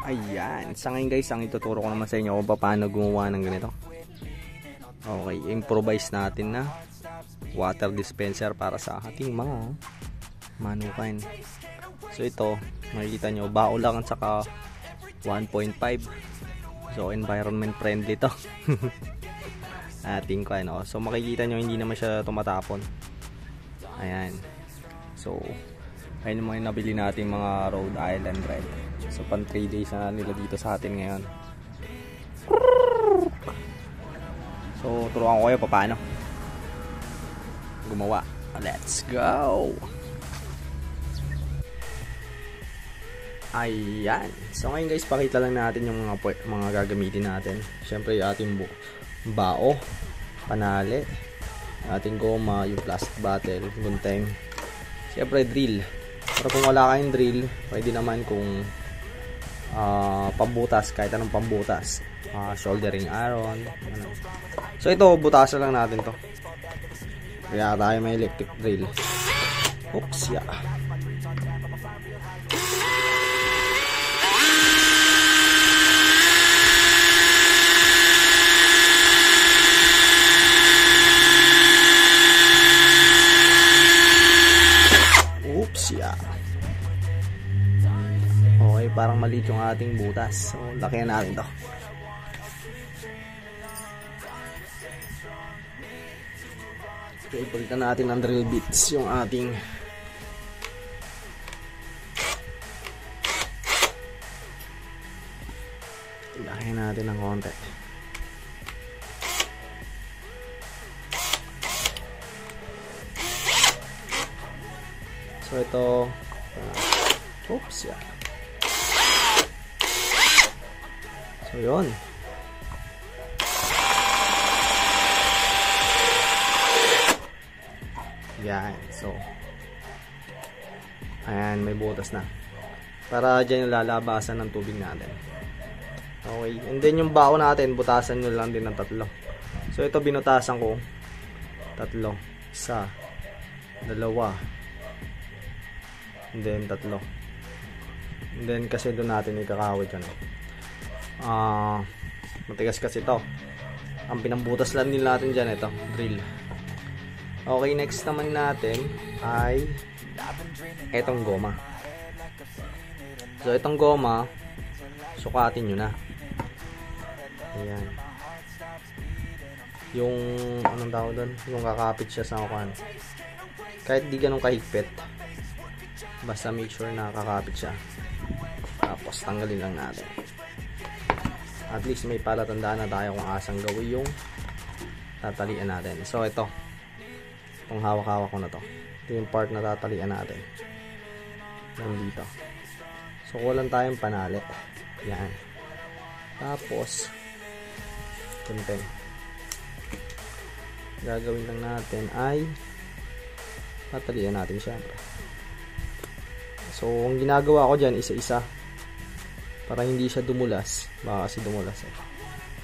Ayan, sa ngayon guys, ang ituturo ko naman sa inyo kung paano gumawa ng ganito. Okay, improvise natin na water dispenser para sa ating mga manukan. So ito, makikita nyo, bao lang at saka 1.5. So environment friendly to. Ating ko ano. So makikita nyo, hindi naman siya tumatapon. Ayan. So ayun naman yung nabili natin mga Rhode Island Red. So pan 3 days na nila dito sa atin ngayon. So turuan ko kayo paano gumawa. Let's go! Ayan. So ngayon guys, pakita lang natin yung mga gagamitin natin. Syempre yung ating bao, panali, ating goma, yung plastic bottle, gunteng. Syempre drill. Pero kung wala kayong drill, pwede naman kung pambutas, kahit anong pambutas. Soldering iron. So ito, butasan lang natin to. Kaya tayo may electric drill. Oops, yeah. Oops, yeah. Okay, parang maliit yung ating butas. So, lakihan natin to. Okay, palitan natin ng drill bits yung ating lakihan natin ng konti. So ito oops, yeah. So yun. Yan. So ayan, may butas na. Para dyan yung lalabasan ng tubig natin. Okay. And then yung bao natin, butasan nyo lang din ng 3. So ito binutasan ko 3. 1, 2, and then 3. And then kasi doon natin ikakawit yan. Matigas kasi ito. Ang pinambutas lang din natin dyan, ito, drill. Okay, next naman natin ay etong goma. So itong goma, sukatin nyo na. Ayan. Yung anong tawag doon? Yung kakapit siya sa kuwan. Kahit di ganun kahigpit, basta make sure na kakapit siya. Tapos tanggalin lang natin. At least may palatandaan na tayo kung asang gawin yung tatalian natin. So ito, itong hawak-hawak ko na to. Ito yung part na tatalian natin. Nandito. So kulang tayong panali. Yan. Tapos kunteng. Gagawin lang natin ay tatalian natin syempre. So ang ginagawa ko dyan, isa-isa para hindi siya dumulas. Baka kasi dumulas eh.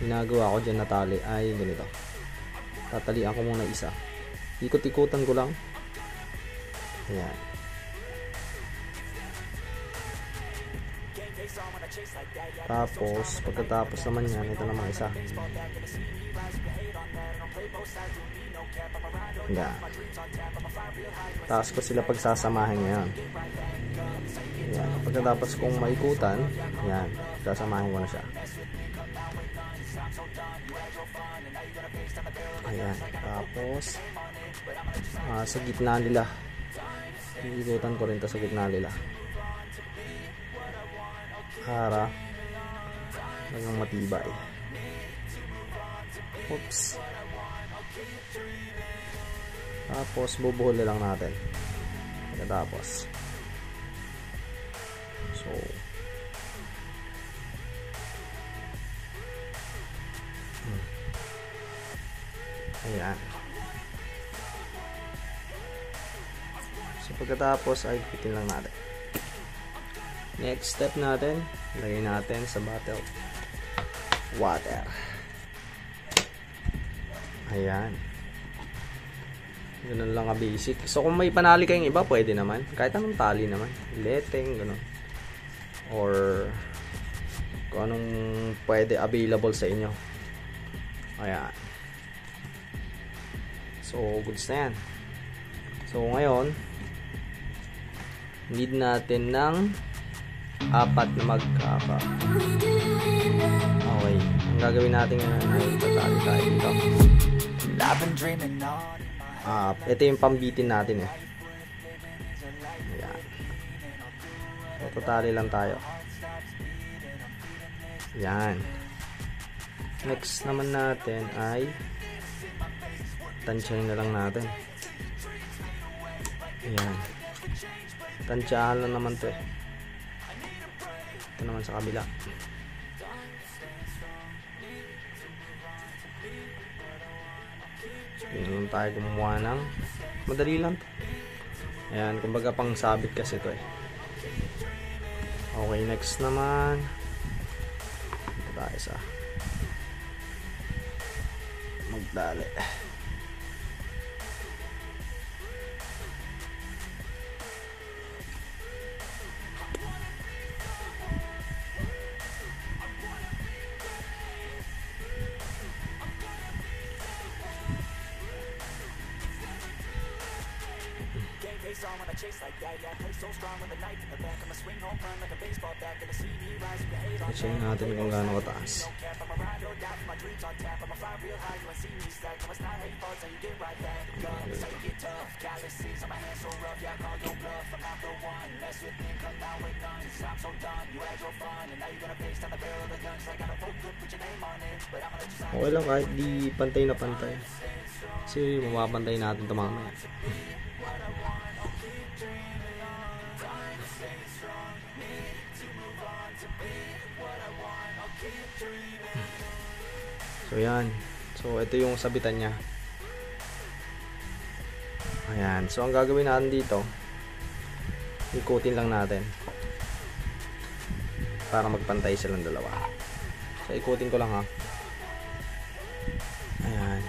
Ginagawa ko dyan na tali ay ganito. Tatalian ko muna isa. Ikot-ikutan ko lang. Ayan. Tapos pagkatapos naman yan, ito naman isa. Ayan. Tapos ko sila pagsasamahin ngayon. Ayan. Pagkatapos kong maikutan, ayan, sasamahin ko na siya. Ayan. Tapos sa gitna nila, ikutan ko rin to sa gitna nila para hanggang matibay. Oops. Tapos bubuhol na lang natin. Pagkatapos, so ayan. So pagkatapos ay ipitin lang natin. Next step natin, lagay natin sa bottle water. Ayan. Ganun lang ka basic. So kung may panali kayong iba, pwede naman. Kahit anong tali naman. Leteng, ganun. or kung anong pwede available sa inyo. Ayan. So goods na yan. So ngayon need natin ng 4 na magkaka. Okay, ang gagawin natin ngayon ay tatali tayo dito. Ito yung pambitin natin eh. Ayan. So tatali lang tayo. Ayan. Next naman natin ay tansyahin na lang natin. Ayan. Tansyahan lang naman to eh. Ito naman sa kabila. Yun lang tayo gumawa ng madali lang to. Ayan, kumbaga pang sabit kasi to eh. Okay, next naman ito tayo sa magdali. Check natin kung gaano kataas. Okay lang kahit di pantay na pantay. Kasi mapapantay natin ito mamaya. So yan. So ito yung sabitan niya. Ayan. So ang gagawin natin dito, ikutin lang natin para magpantay silang dalawa. So ikutin ko lang ha. Ayan.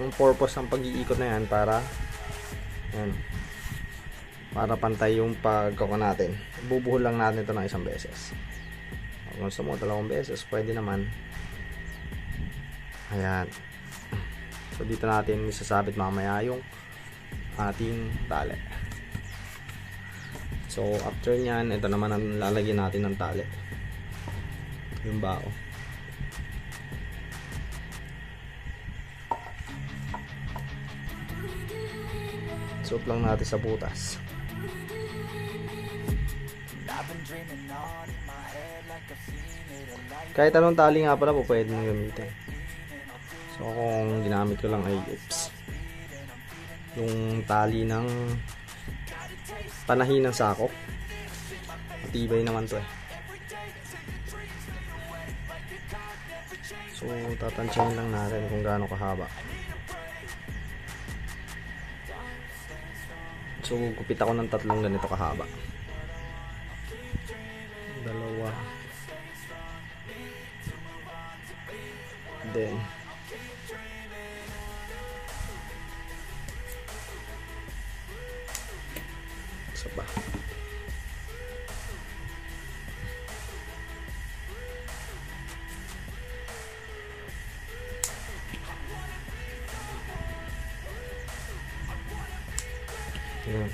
Yung purpose ng pag-iikot na yan para yan, para pantay yung pagkaka natin. Bubuhol lang natin ito ng isang beses. Kung gusto mo 2 beses, pwede naman. Ayan. So dito natin isasabit mamaya yung ating tali. So after nyan, ito naman ang lalagyan natin ng tali, yung bao. Suot lang natin sa butas. Kahit anong tali nga pala po pwede nyo gamitin. So kung ginamit ko lang ay yung tali ng panahin ng sako. Matibay naman to eh. So tatansyahin lang natin kung gaano kahaba. So gupit ako ng 3 ganito kahaba. 2. Then isa pa. Yan.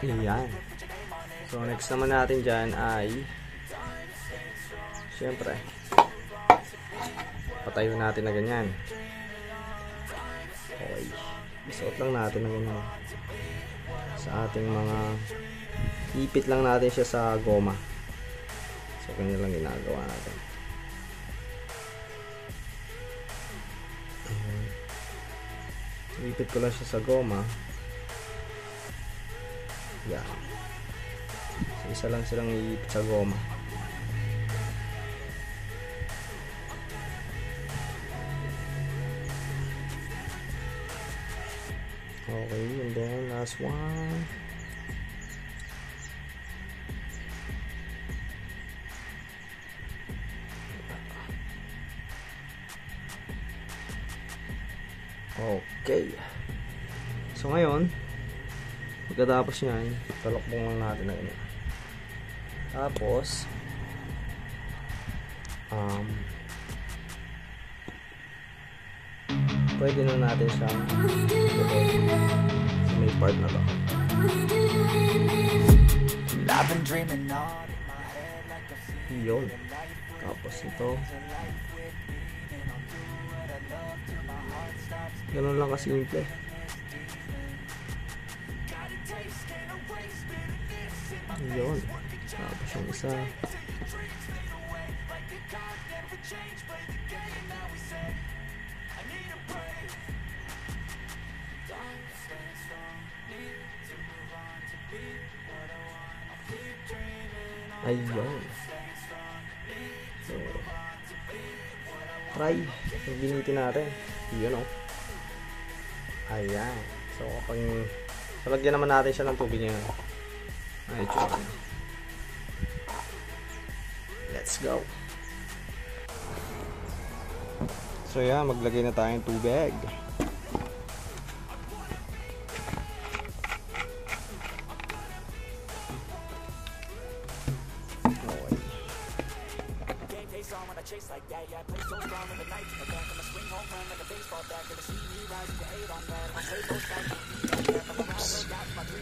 Ayan. So next naman natin dyan ay syempre patayo natin na ganyan. Okay, isuot lang natin na ganyan sa ating mga ipit lang natin siya sa goma. So ganyan lang ginagawa natin. Ipit ko lang siya sa goma. Yan. Isa lang silang iipit sa goma. Okay, and then last one. Okay. So ngayon, pagkatapos nyan, talokbong lang natin na yun. Tapos, pwede na natin siyang sa may part na to. Yun. Tapos ito. Ganun lang kasimple. Yun. Tapos yung isa. Ayun. So, try. Yung ginitin natin. Yun o. Ayan. So, kapag palagyan naman natin siya ng tubig ngayon. Ay, tsura. Let's go. So, yan. Maglagay na tayo ng tubig.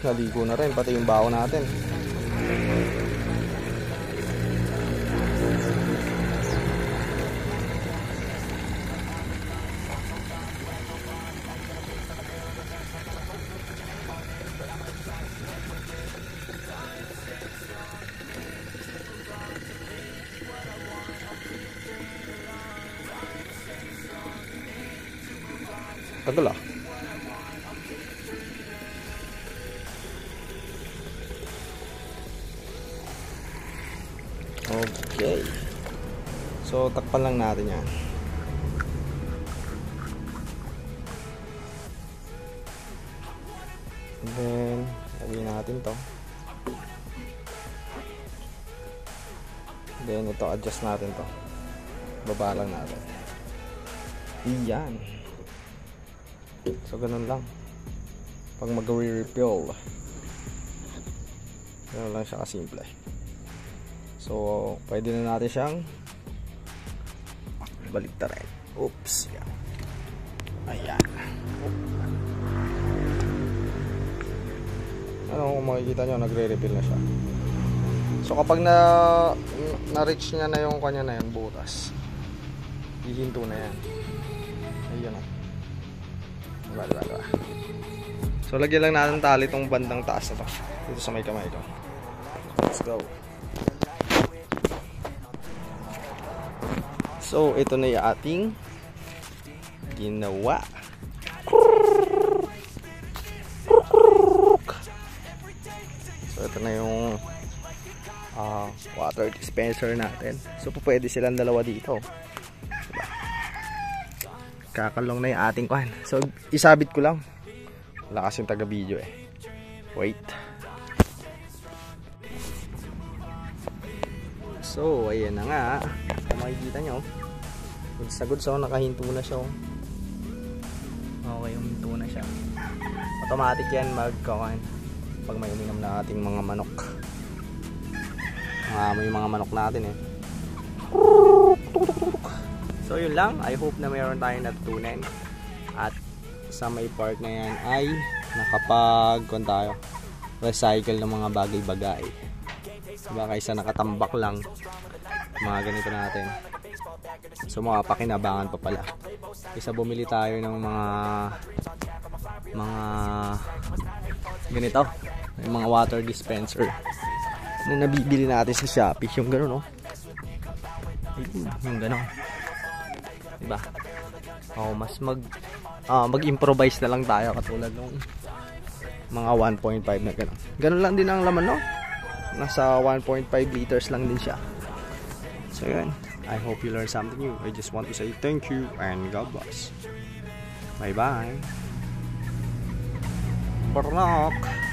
Naligo na rin pati yung baho natin. Tagal ah. Okay. So, takpan lang natin yan. And then, lagyan natin to. Then, ito, adjust natin to. Baba lang natin. Iyan. So, ganun lang. Pag mag-refill. Ganun lang siya kasimple. So, pwede na natin siyang baliktarin. Oops. Yan. Ayan. Ano kung makikita nyo, nagre-refill na siya. So, kapag na-reach niya na yung kanya na yun, butas, hihinto na yan. Ayan o. Diba. So, lagyan lang natin tali itong bandang taas na to. Dito sa may kamay ko. Let's go. So, ito na yung ating ginawa. So, ito na yung water dispenser natin. So, pwede silang dalawa dito. Diba? Kakalong na yung ating kwan. So, isabit ko lang. Wala kasing taga-video eh. Wait. So, ayan na nga. Kung makikita nyo, goods na goods. So, nakahinto na siya. Okay, huminto na siya. Automatic yan magkawan pag may uminom na ating mga manok. May mga manok natin eh. So, yun lang. I hope na mayroon tayong natutunan. At sa may part na yan ay nakapag-kon tayo recycle ng mga bagay-bagay. Diba, kaysa nakatambak lang mga ganito natin. So, makapakinabangan pa pala. Kaysa bumili tayo ng mga ganito, yung mga water dispenser na nabibili natin sa Shopee, yung gano'n, no? Yung gano'n. Diba? Mas mag-improvise na lang tayo katulad nung mga 1.5 na gano'n. Gano'n lang din ang laman, no? Nasa 1.5 liters lang din siya. So yun, I hope you learned something new. I just want to say thank you and God bless. Bye bye. Barnak.